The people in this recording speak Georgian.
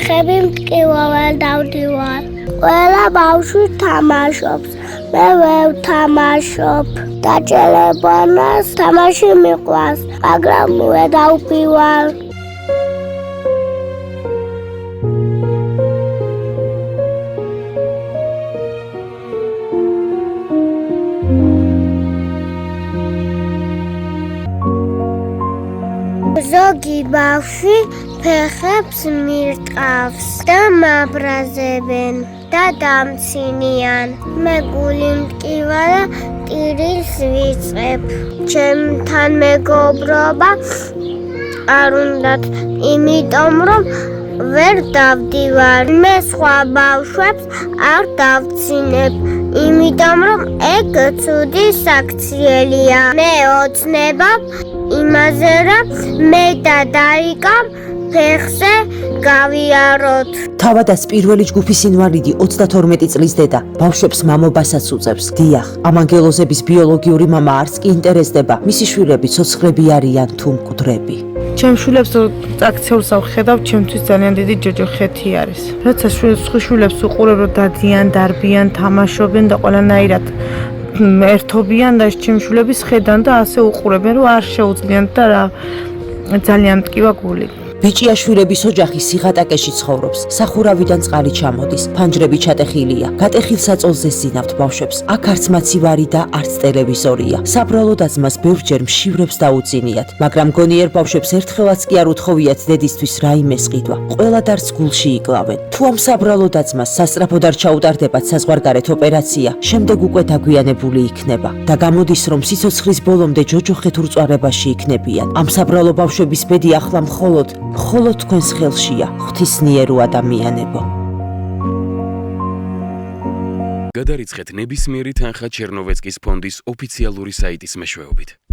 ფეხები მტკივალ დავდივარ. ყველა ბავშვი თამაშობს. მე ვერ ვთამაშობ. დაჭერებანას თამაში მიყვარს, მაგრამ ვერ დავბივარ. ზოგი ბავშვი ფეხებს მირტყავს და მაბრაზებენ და დამცინიან. მე გული მტკივალა ტირილს ვიწყებ. ჩემთან მეგობრობა არ უნდათ, იმიტომ რომ ვერ დავდივარ. მე სხვა ბავშვებს არ დავცინებ, იმიტომ რომ ეგ ცუდი საქციელია. მე ოცნებობ იმაზე, რომ მე და დაიკამ ფეხზე გავიაროთ. თავადაც პირველი ჯგუფის ინვალიდი 32 წლის დედა ბავშვებს მამობასაც უწევს. დიახ, ამ ანგელოზების ბიოლოგიური მამა არც კი ინტერესდება, მისი შვილები ცოცხლები არიან თუ მკვდრები. ჩემ შვილებს აქციურს ვხედავ, ჩემთვის ძალიან დიდი ჯოჯოხეთი არის. როცა შვილებს უყურებ, რომ დადიან, დარბიან, თამაშობენ და ყველანაირად ერთობიან და ჩემ შვილების ხედან და ასე უყურებენ, რომ არ შეუძლიათ და რა ძალიან მტკივა გული. ბიჭიაშვილების ოჯახი სიღატაკეში ცხოვრობს. სახურავიდან წყალი ჩამოდის, ფანჯრები ჩატეხილია. გატეხილ საწოლზე ზინავთ ბავშვებს. აქ არც მაცივარი და არც ტელევიზორია. საბრალო დაძმას ბევრჯერ მშივრებს დაუწინიათ, მაგრამ გონიერ ბავშვებს ერთხელაც კი არ უთხოვიათ დედისთვის რაიმე სყიდვა. ყველა დარს გულში იკლავენ. თუ ამ საბრალო დაძმას სასწრაფოდ არ ჩაუტარდებათ საზღვარგარეთ ოპერაცია, შემდეგ უკვე დაგვიანებული იქნება და გამოდის, რომ სიცოცხლის ბოლომდე ჯოჯოხეთ ურწვარებაში იქნებიან. ამ საბრალო ბავშვების ბედი ახლა მხოლოდ თქვენს ხელშია, ღვთისმიერო ადამიანებო. გადარიცხეთ ნებისმიერი თანხა ჩერნოვეცკის ფონდის ოფიციალური საიტის მეშვეობით.